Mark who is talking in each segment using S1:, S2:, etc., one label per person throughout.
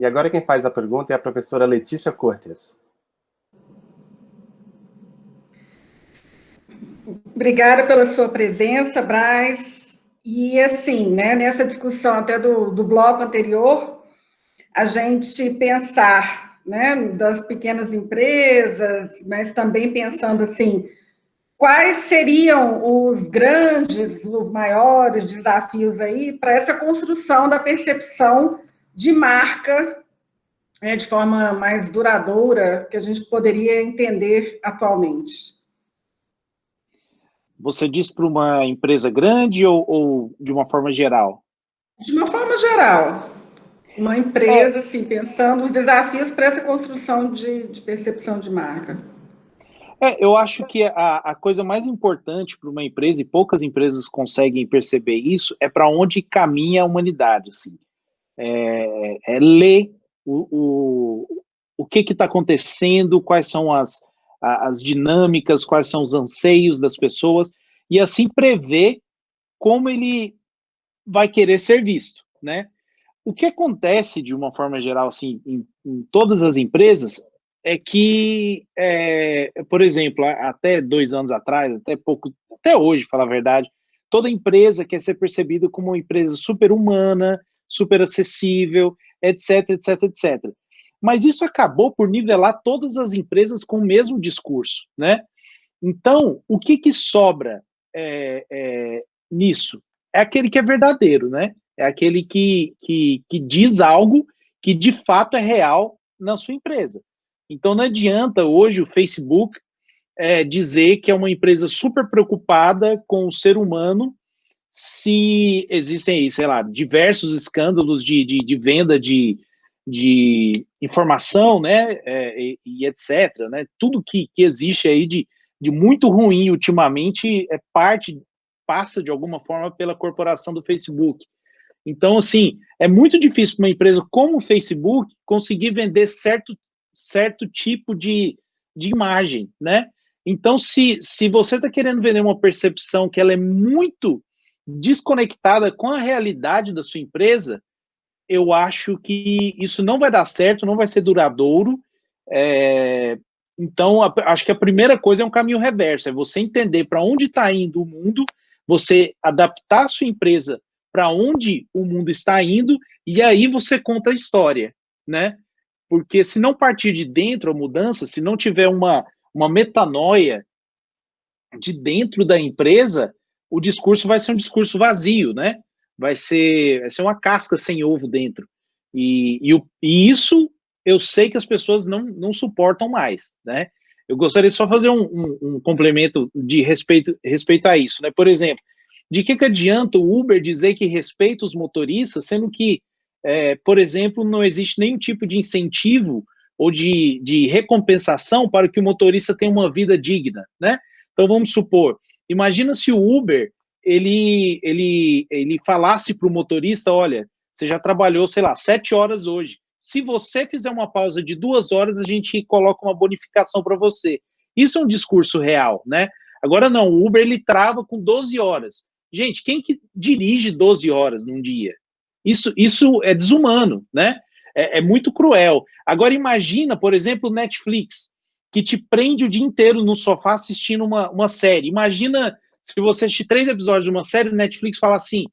S1: E agora quem faz a pergunta é a professora Letícia Cortes.
S2: Obrigada pela sua presença, Braz. E assim, né, nessa discussão até do bloco anterior, a gente pensar, né, das pequenas empresas, mas também pensando assim, quais seriam os grandes, os maiores desafios aí para essa construção da percepção de marca, né, de forma mais duradoura, que a gente poderia entender atualmente?
S3: Você diz para uma empresa grande ou de uma forma geral?
S2: De uma forma geral, uma empresa, assim, pensando os desafios para essa construção de percepção de marca.
S3: Eu acho que a coisa mais importante para uma empresa, e poucas empresas conseguem perceber isso, é para onde caminha a humanidade. Assim. Ler o que está acontecendo, quais são as dinâmicas, quais são os anseios das pessoas, e assim prever como ele vai querer ser visto, né? O que acontece, de uma forma geral, assim, em todas as empresas, é que, por exemplo, até 2 anos atrás, até hoje, falar a verdade, toda empresa quer ser percebida como uma empresa super humana, super acessível, etc, etc, etc. Mas isso acabou por nivelar todas as empresas com o mesmo discurso, né? Então, o que sobra nisso? É aquele que é verdadeiro, né? É aquele que diz algo que de fato é real na sua empresa. Então não adianta hoje o Facebook dizer que é uma empresa super preocupada com o ser humano se existem aí, sei lá, diversos escândalos de venda de informação, né, e etc, né? Tudo que existe aí de muito ruim ultimamente passa de alguma forma pela corporação do Facebook. Então, assim, é muito difícil para uma empresa como o Facebook conseguir vender certo tipo de imagem, né? Então, se você está querendo vender uma percepção que ela é muito desconectada com a realidade da sua empresa, eu acho que isso não vai dar certo, não vai ser duradouro. Então, acho que a primeira coisa é um caminho reverso, é você entender para onde está indo o mundo, você adaptar a sua empresa para onde o mundo está indo, e aí você conta a história, né? Porque se não partir de dentro a mudança, se não tiver uma metanoia de dentro da empresa, o discurso vai ser um discurso vazio, né? Vai ser uma casca sem ovo dentro. E isso eu sei que as pessoas não suportam mais, né? Eu gostaria de só fazer um complemento de respeito a isso, né? Por exemplo, de que adianta o Uber dizer que respeita os motoristas, sendo que, por exemplo, não existe nenhum tipo de incentivo ou de recompensação para que o motorista tenha uma vida digna, né? Então, vamos supor, imagina se o Uber, ele falasse para o motorista, olha, você já trabalhou, sei lá, 7 horas hoje. Se você fizer uma pausa de 2 horas, a gente coloca uma bonificação para você. Isso é um discurso real, né? Agora não, o Uber, ele trava com 12 horas. Gente, quem que dirige 12 horas num dia? Isso é desumano, né? É muito cruel. Agora imagina, por exemplo, o Netflix, que te prende o dia inteiro no sofá assistindo uma série. Imagina se você assistir 3 episódios de uma série, o Netflix fala assim,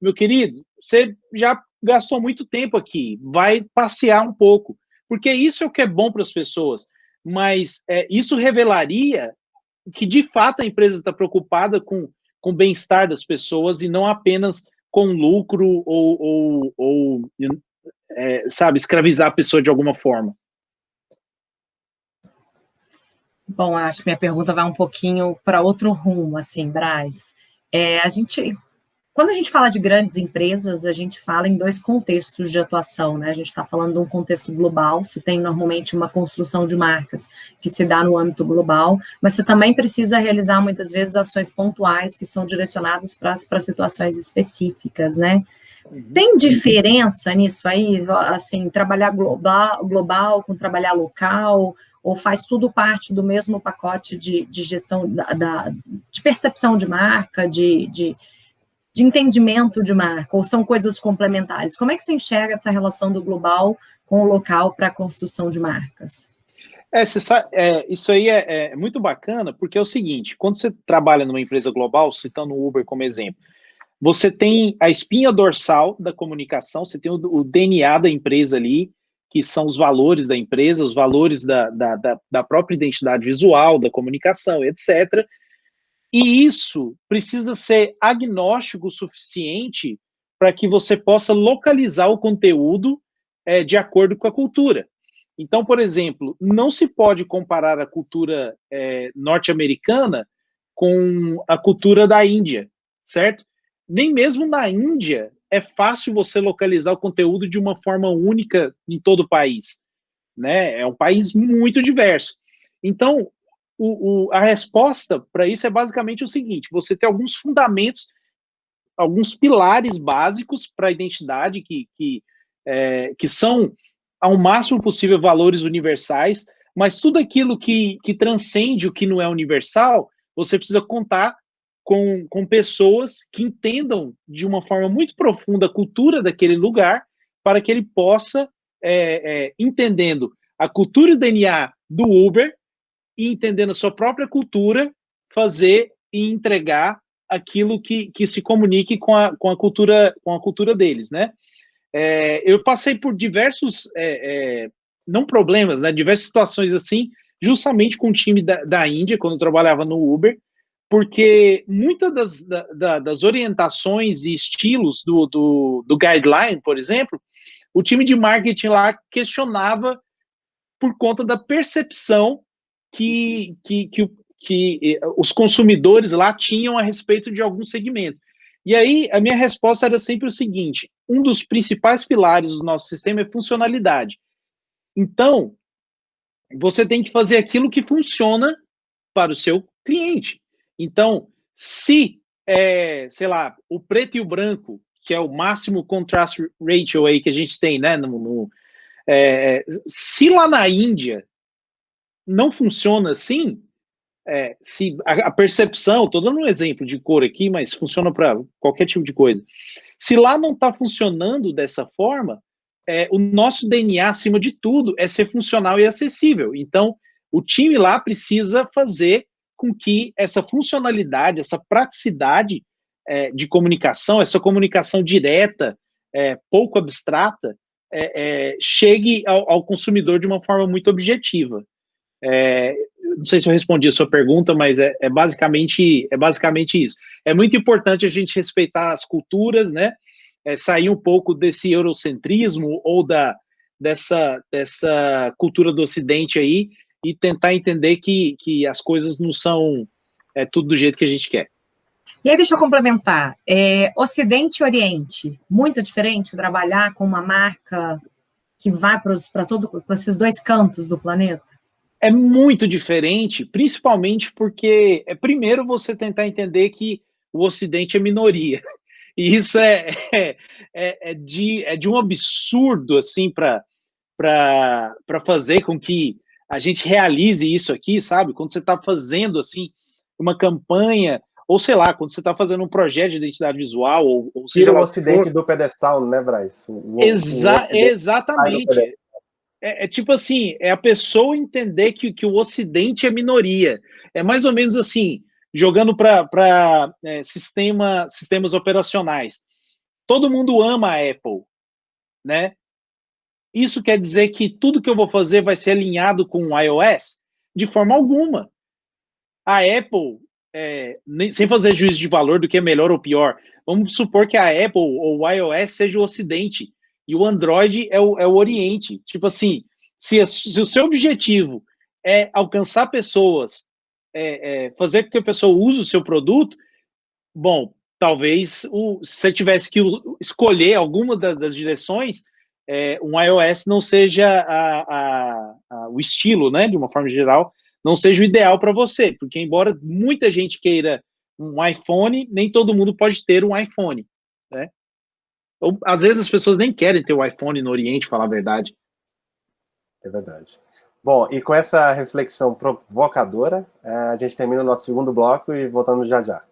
S3: meu querido, você já gastou muito tempo aqui, vai passear um pouco. Porque isso é o que é bom para as pessoas. Mas isso revelaria que, de fato, a empresa está preocupada com o bem-estar das pessoas e não apenas com lucro ou sabe, escravizar a pessoa de alguma forma.
S4: Bom, acho que minha pergunta vai um pouquinho para outro rumo, assim, Braz. Quando a gente fala de grandes empresas, a gente fala em 2 contextos de atuação, né? A gente está falando de um contexto global, você tem normalmente uma construção de marcas que se dá no âmbito global, mas você também precisa realizar muitas vezes ações pontuais que são direcionadas para situações específicas, né? Tem diferença nisso aí, assim, trabalhar global com trabalhar local, ou faz tudo parte do mesmo pacote de gestão de percepção de marca, de de entendimento de marca, ou são coisas complementares? Como é que você enxerga essa relação do global com o local para a construção de marcas?
S3: Isso aí é muito bacana, porque é o seguinte, quando você trabalha numa empresa global, citando o Uber como exemplo, você tem a espinha dorsal da comunicação, você tem o DNA da empresa ali, que são os valores da empresa, os valores da própria identidade visual, da comunicação, etc. E isso precisa ser agnóstico o suficiente para que você possa localizar o conteúdo de acordo com a cultura. Então, por exemplo, não se pode comparar a cultura norte-americana com a cultura da Índia, certo? Nem mesmo na Índia é fácil você localizar o conteúdo de uma forma única em todo o país, né? É um país muito diverso. Então, a resposta para isso é basicamente o seguinte: você tem alguns fundamentos, alguns pilares básicos para a identidade que são, ao máximo possível, valores universais, mas tudo aquilo que transcende o que não é universal, você precisa contar com pessoas que entendam de uma forma muito profunda a cultura daquele lugar, para que ele possa, entendendo a cultura e o DNA do Uber, e entendendo a sua própria cultura, fazer e entregar aquilo que se comunique com a cultura deles, né? Eu passei por diversos, não problemas, né, diversas situações assim, justamente com o time da Índia, quando eu trabalhava no Uber, porque muitas das orientações e estilos do guideline, por exemplo, o time de marketing lá questionava por conta da percepção que os consumidores lá tinham a respeito de algum segmento. E aí, a minha resposta era sempre o seguinte: um dos principais pilares do nosso sistema é funcionalidade. Então, você tem que fazer aquilo que funciona para o seu cliente. Então, se, sei lá, o preto e o branco, que é o máximo contrast ratio aí que a gente tem, né, se lá na Índia não funciona assim, se a percepção, estou dando um exemplo de cor aqui, mas funciona para qualquer tipo de coisa. Se lá não está funcionando dessa forma, o nosso DNA, acima de tudo, é ser funcional e acessível. Então, o time lá precisa fazer com que essa funcionalidade, essa praticidade de comunicação, essa comunicação direta, pouco abstrata, chegue ao consumidor de uma forma muito objetiva. Não sei se eu respondi a sua pergunta, mas é basicamente isso. É muito importante a gente respeitar as culturas, né? Sair um pouco desse eurocentrismo ou dessa cultura do Ocidente aí e tentar entender que as coisas não são tudo do jeito que a gente quer.
S4: E aí, deixa eu complementar. Ocidente e Oriente, muito diferente trabalhar com uma marca que vai para esses dois cantos do planeta?
S3: É muito diferente, principalmente porque, primeiro, você tentar entender que o Ocidente é minoria. E isso é de um absurdo, assim, para fazer com que a gente realize isso aqui, sabe? Quando você está fazendo, assim, uma campanha, ou sei lá, quando você está fazendo um projeto de identidade visual, ou seja
S1: Tira o
S3: lá
S1: Ocidente do pedestal, né, Braz?
S3: Exatamente. Tipo assim, é a pessoa entender que o Ocidente é minoria. É mais ou menos assim, jogando para sistemas operacionais. Todo mundo ama a Apple, né? Isso quer dizer que tudo que eu vou fazer vai ser alinhado com o iOS? De forma alguma. A Apple, sem fazer juízo de valor do que é melhor ou pior, vamos supor que a Apple ou o iOS seja o Ocidente e o Android é o Oriente. Tipo assim, se o seu objetivo é alcançar pessoas, fazer com que a pessoa use o seu produto, bom, talvez se você tivesse que escolher alguma das direções, um iOS não seja o estilo, né, de uma forma geral, não seja o ideal para você, porque embora muita gente queira um iPhone, nem todo mundo pode ter um iPhone, né? Ou, às vezes as pessoas nem querem ter o iPhone no Oriente, falar a verdade.
S1: É verdade. Bom, e com essa reflexão provocadora, a gente termina o nosso segundo bloco e voltamos já já.